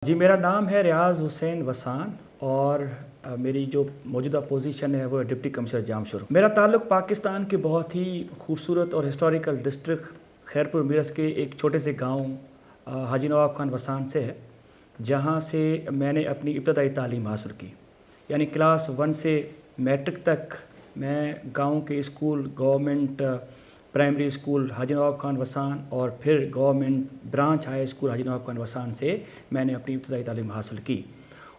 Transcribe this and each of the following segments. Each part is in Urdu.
جی میرا نام ہے ریاض حسین وسان اور میری جو موجودہ پوزیشن ہے وہ ڈپٹی کمشنر جام شور. میرا تعلق پاکستان کے بہت ہی خوبصورت اور ہسٹوریکل ڈسٹرکٹ خیرپور میرس کے ایک چھوٹے سے گاؤں حاجی نواب خان وسان سے ہے، جہاں سے میں نے اپنی ابتدائی تعلیم حاصل کی. یعنی کلاس 1 سے میٹرک تک میں گاؤں کے اسکول گورنمنٹ پرائمری اسکول حاجی نواب خان وسان اور پھر گورنمنٹ برانچ ہائی اسکول حاجی نواب خان وسان سے میں نے اپنی ابتدائی تعلیم حاصل کی.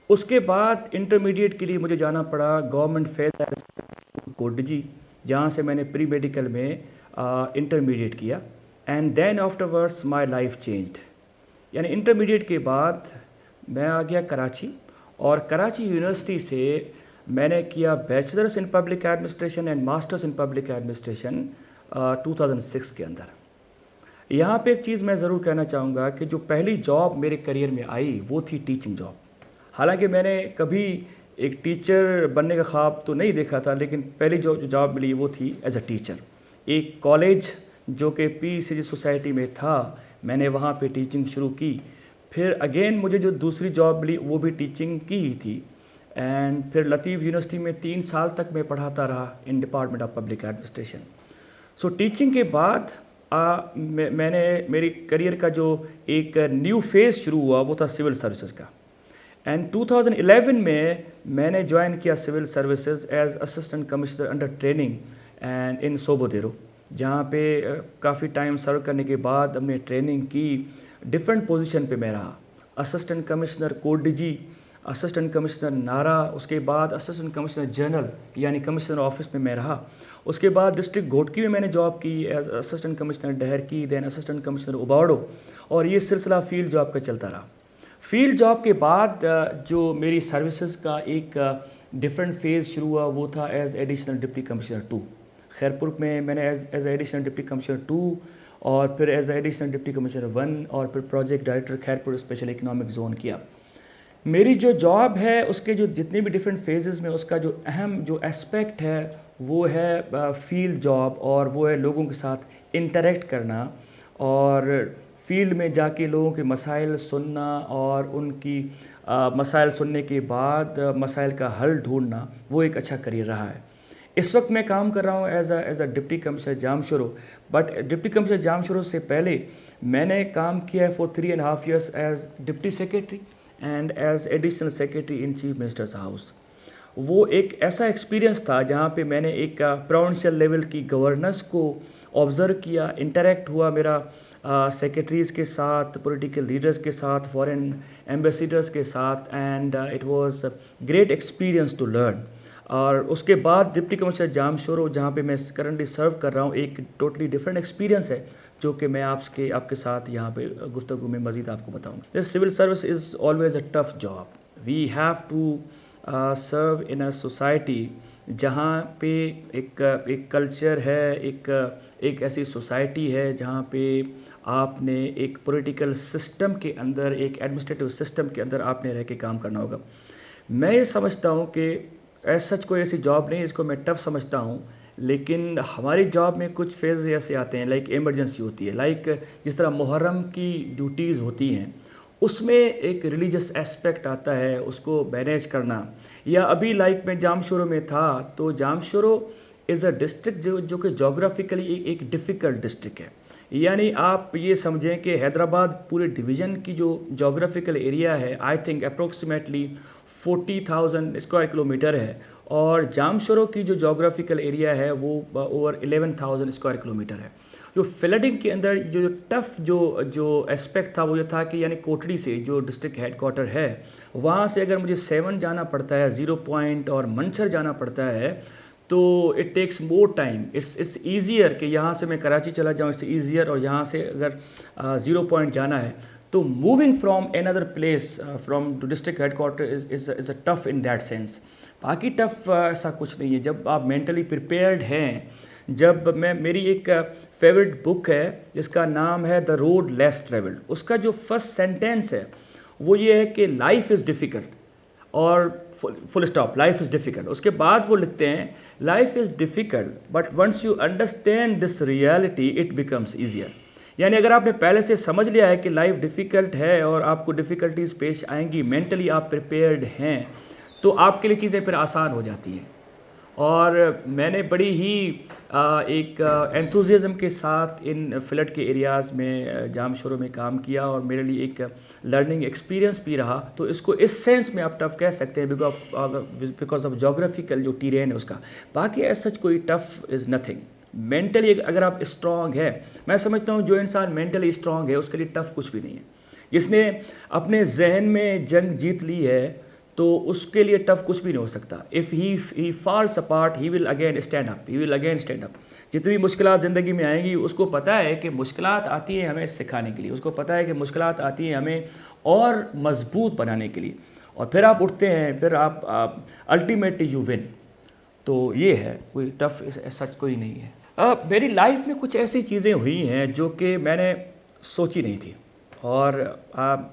اس کے بعد انٹرمیڈیٹ کے لیے مجھے جانا پڑا گورنمنٹ فیض کوڈجی، جہاں سے میں نے پری میڈیکل میں انٹرمیڈیٹ کیا. And then afterwards my life changed. یعنی انٹرمیڈیٹ کے بعد میں آ گیا کراچی، اور کراچی یونیورسٹی سے میں نے کیا bachelors in public administration and masters in public administration 2006 کے اندر. یہاں پہ ایک چیز میں ضرور کہنا چاہوں گا کہ جو پہلی جاب میرے کریئر میں آئی وہ تھی ٹیچنگ جاب. حالانکہ میں نے کبھی ایک ٹیچر بننے کا خواب تو نہیں دیکھا تھا، لیکن پہلی جو جاب ملی وہ تھی ایز اے ٹیچر. ایک کالج جو کہ پی سی جی سوسائٹی میں تھا، میں نے وہاں پہ ٹیچنگ شروع کی. پھر اگین مجھے جو دوسری جاب ملی وہ بھی ٹیچنگ کی ہی تھی. اینڈ پھر لطیف یونیورسٹی میں 3 سال تک میں پڑھاتا رہا in department of public administration. So teaching کے بعد میں نے میری کریئر کا جو ایک نیو فیز شروع ہوا وہ تھا سول سروسز کا. اینڈ 2011 میں نے جوائن کیا civil services as assistant commissioner under training and in Sobhodero, جہاں پہ کافی ٹائم سرو کرنے کے بعد ہم نے ٹریننگ کی. ڈفرینٹ پوزیشن پہ میں رہا، اسسٹنٹ کمشنر کوڈجی، اسسٹنٹ کمشنر نارا، اس کے بعد اسسٹنٹ کمشنر جنرل یعنی کمشنر آفس میں رہا. اس کے بعد ڈسٹرکٹ گھوٹکی میں نے جاب کی ایز اسسٹنٹ کمشنر ڈہر کی، دین اسسٹنٹ کمشنر اباڑو، اور یہ سلسلہ فیلڈ جاب کا چلتا رہا. فیلڈ جاب کے بعد جو میری سروسز کا ایک ڈفرینٹ فیز شروع ہوا وہ تھا as additional deputy commissioner 2. Khairpur میں نے ایز ایڈیشنل ڈپٹی کمشنر 2 اور پھر ایز ایڈیشنل ڈپٹی کمشنر 1 اور پھر project director Khairpur special economic zone کیا. میری جو جاب ہے اس کے جو جتنے بھی ڈفرینٹ فیزز میں اس کا جو اہم جو اسپیکٹ ہے وہ ہے فیلڈ جاب، اور وہ ہے لوگوں کے ساتھ انٹریکٹ کرنا اور فیلڈ میں جا کے لوگوں کے مسائل سننا اور ان کی مسائل سننے کے بعد مسائل کا حل ڈھونڈنا. وہ ایک اچھا کریئر رہا ہے. اس وقت میں کام کر رہا ہوں as a deputy commissioner jam Shoro, but deputy commissioner جام شورو سے پہلے میں نے کام کیا ہے for 3.5 years as deputy secretary and as additional secretary in chief minister's house. وہ ایک ایسا ایکسپیرینس تھا جہاں پہ میں نے ایک پروونشل لیول کی گورننس کو آبزرو کیا، انٹریکٹ ہوا میرا سیکریٹریز کے ساتھ، پولیٹیکل لیڈرز کے ساتھ، فورن ایمبیسیڈرز کے ساتھ، and it was great experience to learn. اور اس کے بعد ڈپٹی کمشنر جام شورو جہاں پہ میں کرنٹلی سرو کر رہا ہوں، ایک ٹوٹلی ڈفرینٹ ایکسپیرینس ہے جو کہ میں آپ کے ساتھ یہاں پہ گفتگو میں مزید آپ کو بتاؤں گا. Civil service is always a tough job. We have to serve in a society جہاں پہ ایک کلچر ہے، ایک ایسی سوسائٹی ہے جہاں پہ آپ نے ایک پولیٹیکل سسٹم کے اندر، ایک ایڈمنسٹریٹو سسٹم کے اندر آپ نے رہ کے کام کرنا ہوگا. میں یہ سمجھتا ہوں کہ ایز سچ کوئی ایسی جاب نہیں اس کو میں ٹف سمجھتا ہوں، لیکن ہماری جاب میں کچھ فیز ایسے آتے ہیں، لائک ایمرجنسی ہوتی ہے، لائک جس طرح محرم کی ڈیوٹیز ہوتی ہیں اس میں ایک ریلیجس ایسپیکٹ آتا ہے، اس کو مینیج کرنا. یا ابھی لائک میں جام شورو میں تھا تو جام شورو از اے ڈسٹرکٹ جو کہ جغرافیکلی ایک ڈیفیکلٹ ڈسٹرکٹ ہے. یعنی آپ یہ سمجھیں کہ حیدرآباد پورے ڈویژن کی جو جغرافیکل ایریا ہے I think approximately 40,000 square kilometre ہے، اور جام شورو کی جو جغرافیکل ایریا ہے وہ اوور 11,000 اسکوائر کلومیٹر ہے. جو فلڈنگ کے اندر جو ٹف جو اسپیکٹ تھا وہ یہ تھا کہ یعنی کوٹڑی سے جو ڈسٹرکٹ ہیڈ کوارٹر ہے وہاں سے اگر مجھے 7 جانا پڑتا ہے، 0 پوائنٹ اور منچر جانا پڑتا ہے تو it takes more time. It's easier کہ یہاں سے میں کراچی چلا جاؤں، اٹس ایزیئر. اور یہاں سے اگر 0 پوائنٹ جانا ہے تو موونگ فرام اندر place from to district headquarter is a tough in that sense. باقی ٹف ایسا کچھ نہیں ہے جب آپ مینٹلی پریپیئرڈ ہیں. جب میری ایک فیوریٹ بک ہے جس کا نام ہے دا روڈ لیس ٹریولڈ، اس کا جو فرسٹ سینٹینس ہے وہ یہ ہے کہ لائف از ڈیفیکلٹ، اور full stop, life is difficult. اس کے بعد وہ لکھتے ہیں life is difficult but once you understand this reality it becomes easier. یعنی اگر آپ نے پہلے سے سمجھ لیا ہے کہ لائف ڈیفیکلٹ ہے اور آپ کو ڈیفیکلٹیز پیش آئیں گی، مینٹلی آپ پریپیئرڈ ہیں، تو آپ کے لیے چیزیں پھر آسان ہو جاتی ہیں. اور میں نے بڑی ہی ایک انتھوزیزم کے ساتھ ان فلڈ کے ایریاز میں جام شروع میں کام کیا، اور میرے لیے ایک لرننگ ایکسپیرینس بھی رہا. تو اس کو اس سینس میں آپ ٹف کہہ سکتے ہیں بیکاز آف جغرافیکل جو ٹیرین ہے اس کا. باقی ایز سچ کوئی ٹف از نتھنگ. مینٹلی اگر آپ اسٹرانگ ہے، میں سمجھتا ہوں جو انسان مینٹلی اسٹرانگ ہے اس کے لیے ٹف کچھ بھی نہیں ہے. جس نے اپنے ذہن میں جنگ جیت لی ہے تو اس کے لیے ٹف کچھ بھی نہیں ہو سکتا. If he false apart he will again stand up. جتنی مشکلات زندگی میں آئیں گی اس کو پتہ ہے کہ مشکلات آتی ہیں ہمیں سکھانے کے لیے، اس کو پتہ ہے کہ مشکلات آتی ہیں ہمیں اور مضبوط بنانے کے لیے، اور پھر آپ اٹھتے ہیں، پھر آپ الٹیمیٹلی یو ون. تو یہ ہے، کوئی ٹف سچ کوئی نہیں ہے. میری لائف میں کچھ ایسی چیزیں ہوئی ہیں جو کہ میں نے سوچی نہیں تھی، اور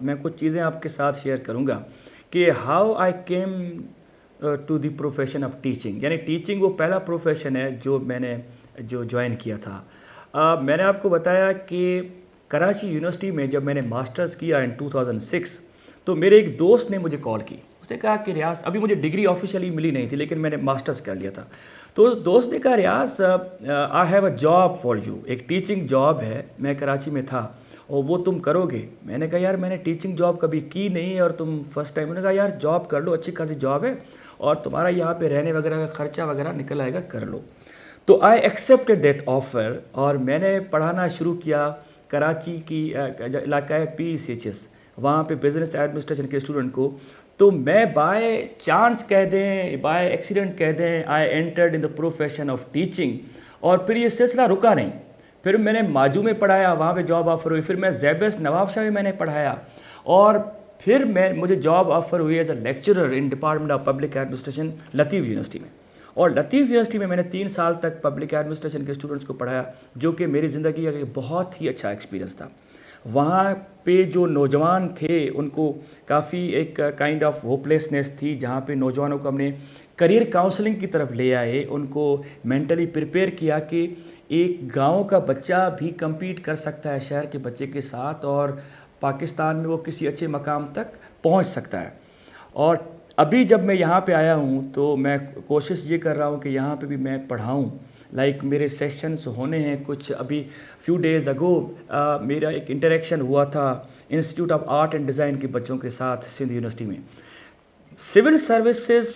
میں کچھ چیزیں آپ کے ساتھ شیئر کروں گا کہ how I came to the profession of teaching. یعنی ٹیچنگ وہ پہلا پروفیشن ہے جو میں نے جوائن کیا تھا. میں نے آپ کو بتایا کہ کراچی یونیورسٹی میں جب میں نے ماسٹرز کیا ان 2006، تو میرے ایک دوست نے مجھے کال کی. اس نے کہا کہ ریاض، ابھی مجھے ڈگری آفیشیلی ملی نہیں تھی لیکن میں نے ماسٹرز کر لیا تھا. تو اس دوست نے کہا Riaz I have a job for you, ایک ٹیچنگ جاب ہے، میں کراچی میں تھا اور وہ تم کرو گے. میں نے کہا یار میں نے ٹیچنگ جاب کبھی کی نہیں ہے اور تم فرسٹ ٹائم. انہوں نے کہا یار جاب کر لو، اچھی خاصی جاب ہے اور تمہارا یہاں پہ رہنے وغیرہ کا خرچہ وغیرہ نکل آئے گا، کر لو. تو آئی ایکسیپٹڈ دیٹ آفر، اور میں نے پڑھانا شروع کیا کراچی کی علاقہ ہے PCHS، وہاں پہ بزنس ایڈمنسٹریشن کے اسٹوڈنٹ کو. تو میں بائی چانس کہہ دیں، بائی ایکسیڈنٹ کہہ دیں، I entered in the profession of teaching. اور پھر یہ سلسلہ رکا نہیں. پھر میں نے ماجو میں پڑھایا، وہاں پہ جاب آفر ہوئی. پھر میں زیبس نواب شاہ میں نے پڑھایا، اور پھر مجھے جاب آفر ہوئی as a lecturer in department of public administration Latif university میں. اور لطیف یونیورسٹی میں نے 3 سال تک پبلک ایڈمنسٹریشن کے اسٹوڈنٹس کو پڑھایا، جو کہ میری زندگی کا ایک بہت ہی اچھا ایکسپیرینس تھا. وہاں پہ جو نوجوان تھے ان کو کافی ایک کائنڈ آف ہوپلیسنیس تھی، جہاں پہ نوجوانوں کو ہم نے کریئر کاؤنسلنگ کی طرف لے آئے، ان کو مینٹلی پریپیئر کیا کہ ایک گاؤں کا بچہ بھی کمپیٹ کر سکتا ہے شہر کے بچے کے ساتھ، اور پاکستان میں وہ کسی اچھے مقام تک پہنچ سکتا ہے. اور ابھی جب میں یہاں پہ آیا ہوں تو میں کوشش یہ کر رہا ہوں کہ یہاں پہ بھی میں پڑھاؤں. میرے سیشنز ہونے ہیں کچھ. ابھی فیو ڈیز اگو میرا ایک انٹریکشن ہوا تھا institute of art and design کے بچوں کے ساتھ سندھ یونیورسٹی میں. Civil services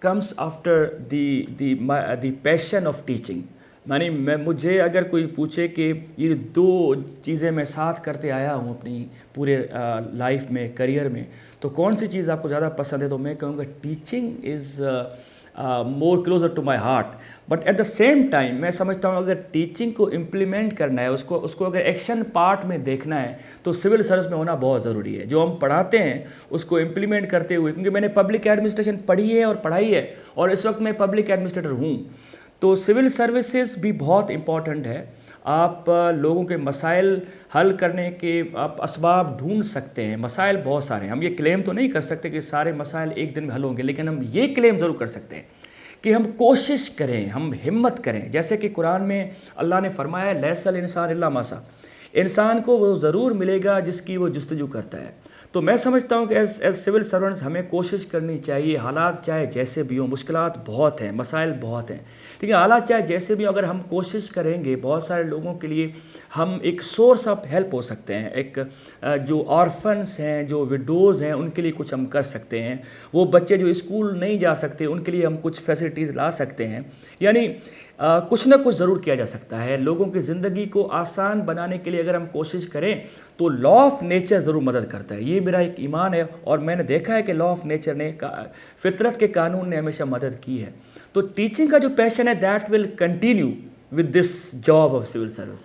comes after the passion of teaching. یعنی مجھے اگر کوئی پوچھے کہ یہ 2 چیزیں میں ساتھ کرتے آیا ہوں اپنی پورے لائف میں، کریئر میں، تو کون سی چیز آپ کو زیادہ پسند ہے؟ تو میں کہوں گا teaching is more closer to my heart. But at the same time میں سمجھتا ہوں اگر ٹیچنگ کو امپلیمنٹ کرنا ہے، اس کو اگر ایکشن پارٹ میں دیکھنا ہے تو سول سروس میں ہونا بہت ضروری ہے. جو ہم پڑھاتے ہیں اس کو امپلیمنٹ کرتے ہوئے، کیونکہ میں نے پبلک ایڈمنسٹریشن پڑھی ہے اور پڑھائی ہے، اور اس وقت میں پبلک ایڈمنسٹریٹر ہوں. تو سول سروسز بھی بہت امپورٹنٹ ہے. آپ لوگوں کے مسائل حل کرنے کے آپ اسباب ڈھونڈ سکتے ہیں. مسائل بہت سارے ہیں. ہم یہ کلیم تو نہیں کر سکتے کہ سارے مسائل ایک دن میں حل ہوں گے، لیکن ہم یہ کلیم ضرور کر سکتے ہیں کہ ہم کوشش کریں، ہم ہمت کریں. جیسے کہ قرآن میں اللہ نے فرمایا لیس الانسان الا ما سعی، انسان کو وہ ضرور ملے گا جس کی وہ جستجو کرتا ہے. تو میں سمجھتا ہوں کہ ایز سول سرونٹس ہمیں کوشش کرنی چاہیے. حالات چاہے جیسے بھی ہوں، مشکلات بہت ہیں، مسائل بہت ہیں، لیکن حالات چاہے جیسے بھی، اگر ہم کوشش کریں گے بہت سارے لوگوں کے لیے ہم ایک سورس آف ہیلپ ہو سکتے ہیں. ایک جو آرفنس ہیں، جو وڈوز ہیں، ان کے لیے کچھ ہم کر سکتے ہیں. وہ بچے جو اسکول نہیں جا سکتے ان کے لیے ہم کچھ فیسلٹیز لا سکتے ہیں. یعنی کچھ نہ کچھ ضرور کیا جا سکتا ہے. لوگوں کی زندگی کو آسان بنانے کے لیے اگر ہم کوشش کریں تو لا آف نیچر ضرور مدد کرتا ہے. یہ میرا ایک ایمان ہے، اور میں نے دیکھا ہے کہ لا آف نیچر نے، فطرت کے قانون نے ہمیشہ مدد کی ہے. تو ٹیچنگ کا جو پیشن ہے that will continue with this job of civil service.